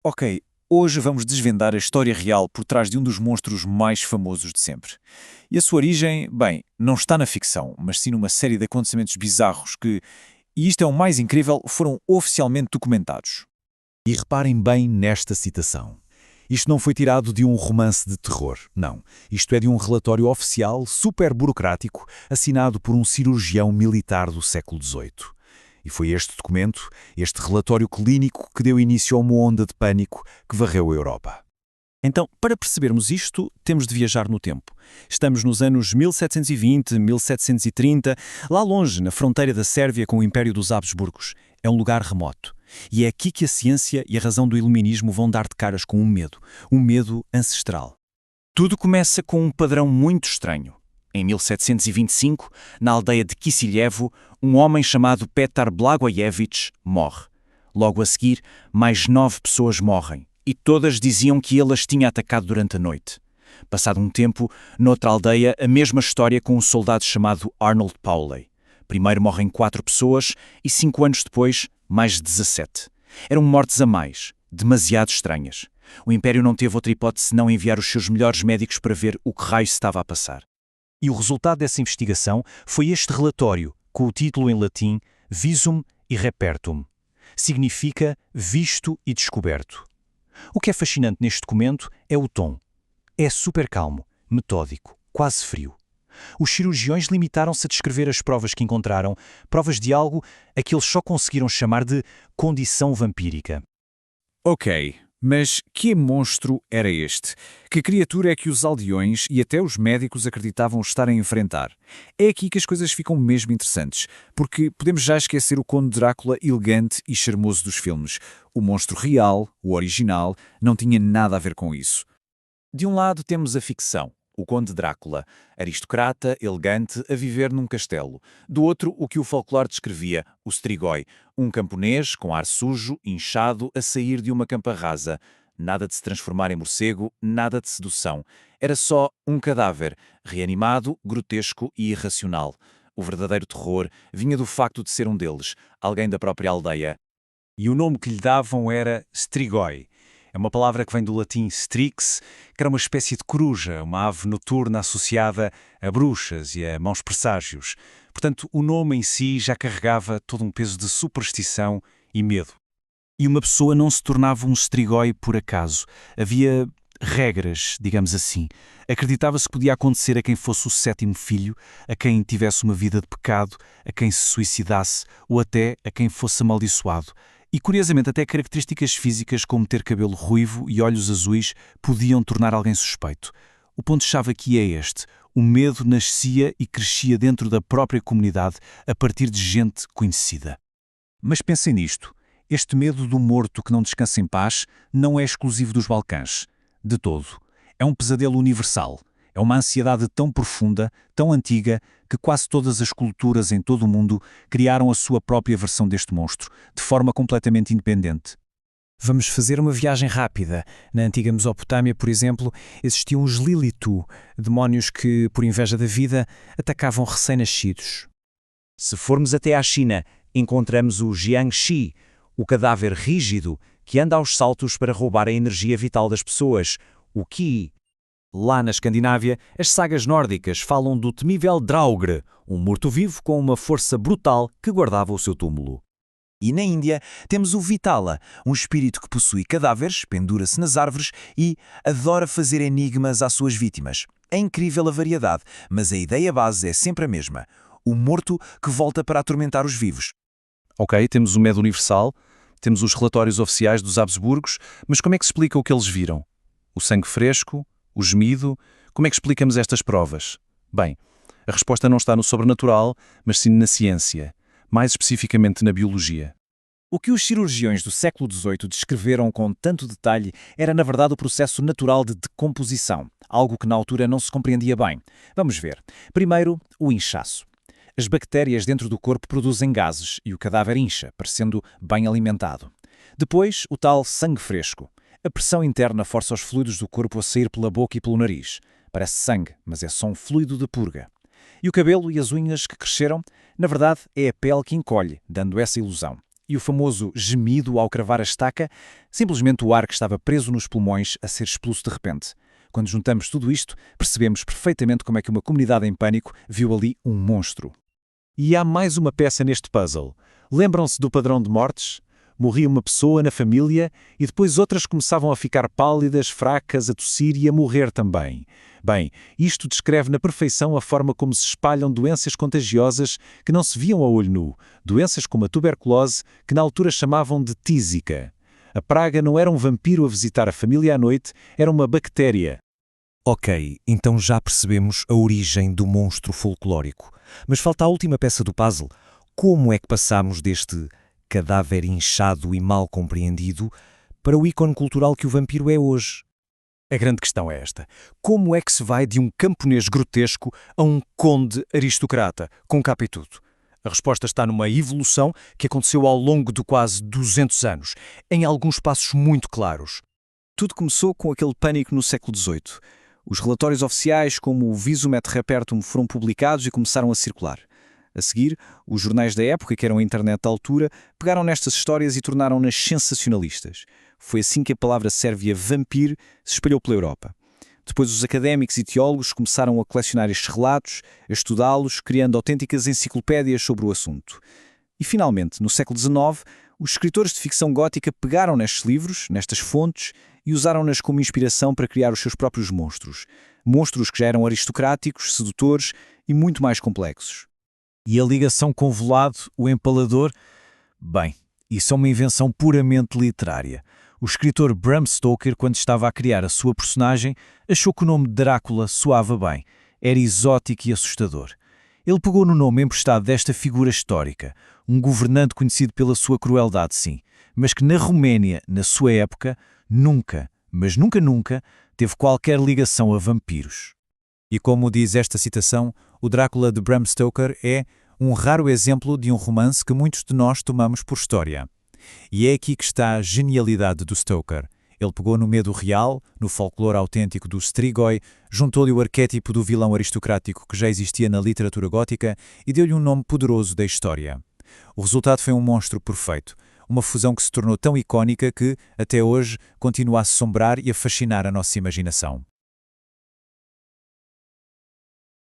Ok, hoje vamos desvendar a história real por trás de um dos monstros mais famosos de sempre. E a sua origem, bem, não está na ficção, mas sim numa série de acontecimentos bizarros que, e isto é o mais incrível, foram oficialmente documentados. E reparem bem nesta citação. Isto não foi tirado de um romance de terror, não. Isto é de um relatório oficial, super burocrático, assinado por um cirurgião militar do século XVIII. E foi este documento, este relatório clínico, que deu início a uma onda de pânico que varreu a Europa. Então, para percebermos isto, temos de viajar no tempo. Estamos nos anos 1720, 1730, lá longe, na fronteira da Sérvia com o Império dos Habsburgos. É um lugar remoto. E é aqui que a ciência e a razão do iluminismo vão dar de caras com um medo ancestral. Tudo começa com um padrão muito estranho. Em 1725, na aldeia de Kisiljevo, um homem chamado Petar Blagojevich morre. Logo a seguir, mais 9 pessoas morrem, e todas diziam que ele as tinha atacado durante a noite. Passado um tempo, noutra aldeia, a mesma história com um soldado chamado Arnold Pauley. Primeiro morrem 4 pessoas e 5 anos depois, mais 17. Eram mortes a mais, demasiado estranhas. O Império não teve outra hipótese senão enviar os seus melhores médicos para ver o que raio se estava a passar. E o resultado dessa investigação foi este relatório, com o título em latim Visum e Repertum. Significa visto e descoberto. O que é fascinante neste documento é o tom. É super calmo, metódico, quase frio. Os cirurgiões limitaram-se a descrever as provas que encontraram, provas de algo a que eles só conseguiram chamar de condição vampírica. Ok, mas que monstro era este? Que criatura é que os aldeões e até os médicos acreditavam estar a enfrentar? É aqui que as coisas ficam mesmo interessantes, porque podemos já esquecer o Conde Drácula elegante e charmoso dos filmes. O monstro real, o original, não tinha nada a ver com isso. De um lado temos a ficção, o Conde Drácula, aristocrata, elegante, a viver num castelo. Do outro, o que o folclore descrevia, o Strigoi, um camponês com ar sujo, inchado, a sair de uma campa rasa. Nada de se transformar em morcego, nada de sedução. Era só um cadáver, reanimado, grotesco e irracional. O verdadeiro terror vinha do facto de ser um deles, alguém da própria aldeia. E o nome que lhe davam era Strigoi. É uma palavra que vem do latim strix, que era uma espécie de coruja, uma ave noturna associada a bruxas e a maus presságios. Portanto, o nome em si já carregava todo um peso de superstição e medo. E uma pessoa não se tornava um strigoi por acaso. Havia regras, digamos assim. Acreditava-se que podia acontecer a quem fosse o 7º filho, a quem tivesse uma vida de pecado, a quem se suicidasse ou até a quem fosse amaldiçoado. E, curiosamente, até características físicas como ter cabelo ruivo e olhos azuis podiam tornar alguém suspeito. O ponto-chave aqui é este. O medo nascia e crescia dentro da própria comunidade a partir de gente conhecida. Mas pensem nisto. Este medo do morto que não descansa em paz não é exclusivo dos Balcãs. De todo. É um pesadelo universal. É uma ansiedade tão profunda, tão antiga, que quase todas as culturas em todo o mundo criaram a sua própria versão deste monstro, de forma completamente independente. Vamos fazer uma viagem rápida. Na antiga Mesopotâmia, por exemplo, existiam os Lilitu, demónios que, por inveja da vida, atacavam recém-nascidos. Se formos até à China, encontramos o Jiangxi, o cadáver rígido que anda aos saltos para roubar a energia vital das pessoas, o Qi. Lá na Escandinávia, as sagas nórdicas falam do temível Draugr, um morto-vivo com uma força brutal que guardava o seu túmulo. E na Índia temos o Vitala, um espírito que possui cadáveres, pendura-se nas árvores e adora fazer enigmas às suas vítimas. É incrível a variedade, mas a ideia base é sempre a mesma. O morto que volta para atormentar os vivos. Ok, temos o medo universal, temos os relatórios oficiais dos Habsburgos, mas como é que se explica o que eles viram? O sangue fresco? O gemido? Como é que explicamos estas provas? Bem, a resposta não está no sobrenatural, mas sim na ciência, mais especificamente na biologia. O que os cirurgiões do século XVIII descreveram com tanto detalhe era, na verdade, o processo natural de decomposição, algo que na altura não se compreendia bem. Vamos ver. Primeiro, o inchaço. As bactérias dentro do corpo produzem gases e o cadáver incha, parecendo bem alimentado. Depois, o tal sangue fresco. A pressão interna força os fluidos do corpo a sair pela boca e pelo nariz. Parece sangue, mas é só um fluido de purga. E o cabelo e as unhas que cresceram, na verdade, é a pele que encolhe, dando essa ilusão. E o famoso gemido ao cravar a estaca, simplesmente o ar que estava preso nos pulmões a ser expulso de repente. Quando juntamos tudo isto, percebemos perfeitamente como é que uma comunidade em pânico viu ali um monstro. E há mais uma peça neste puzzle. Lembram-se do padrão de mortes? Morria uma pessoa na família e depois outras começavam a ficar pálidas, fracas, a tossir e a morrer também. Bem, isto descreve na perfeição a forma como se espalham doenças contagiosas que não se viam a olho nu, doenças como a tuberculose, que na altura chamavam de tísica. A praga não era um vampiro a visitar a família à noite, era uma bactéria. Ok, então já percebemos a origem do monstro folclórico. Mas falta a última peça do puzzle. Como é que passamos deste cadáver inchado e mal compreendido para o ícone cultural que o vampiro é hoje? A grande questão é esta. Como é que se vai de um camponês grotesco a um conde aristocrata, com capa e tudo? A resposta está numa evolução que aconteceu ao longo de quase 200 anos, em alguns passos muito claros. Tudo começou com aquele pânico no século XVIII. Os relatórios oficiais, como o Visum et Repertum, foram publicados e começaram a circular. A seguir, os jornais da época, que eram a internet da altura, pegaram nestas histórias e tornaram-nas sensacionalistas. Foi assim que a palavra sérvia vampir se espalhou pela Europa. Depois os académicos e teólogos começaram a colecionar estes relatos, a estudá-los, criando autênticas enciclopédias sobre o assunto. E finalmente, no século XIX, os escritores de ficção gótica pegaram nestes livros, nestas fontes, e usaram-nas como inspiração para criar os seus próprios monstros. Monstros que já eram aristocráticos, sedutores e muito mais complexos. E a ligação com o velado, o empalador? Bem, isso é uma invenção puramente literária. O escritor Bram Stoker, quando estava a criar a sua personagem, achou que o nome Drácula soava bem, era exótico e assustador. Ele pegou no nome emprestado desta figura histórica, um governante conhecido pela sua crueldade, sim, mas que na Roménia, na sua época, nunca, mas nunca, teve qualquer ligação a vampiros. E como diz esta citação, o Drácula de Bram Stoker é um raro exemplo de um romance que muitos de nós tomamos por história. E é aqui que está a genialidade do Stoker. Ele pegou no medo real, no folclore autêntico do Strigoi, juntou-lhe o arquétipo do vilão aristocrático que já existia na literatura gótica e deu-lhe um nome poderoso da história. O resultado foi um monstro perfeito, uma fusão que se tornou tão icónica que, até hoje, continua a assombrar e a fascinar a nossa imaginação.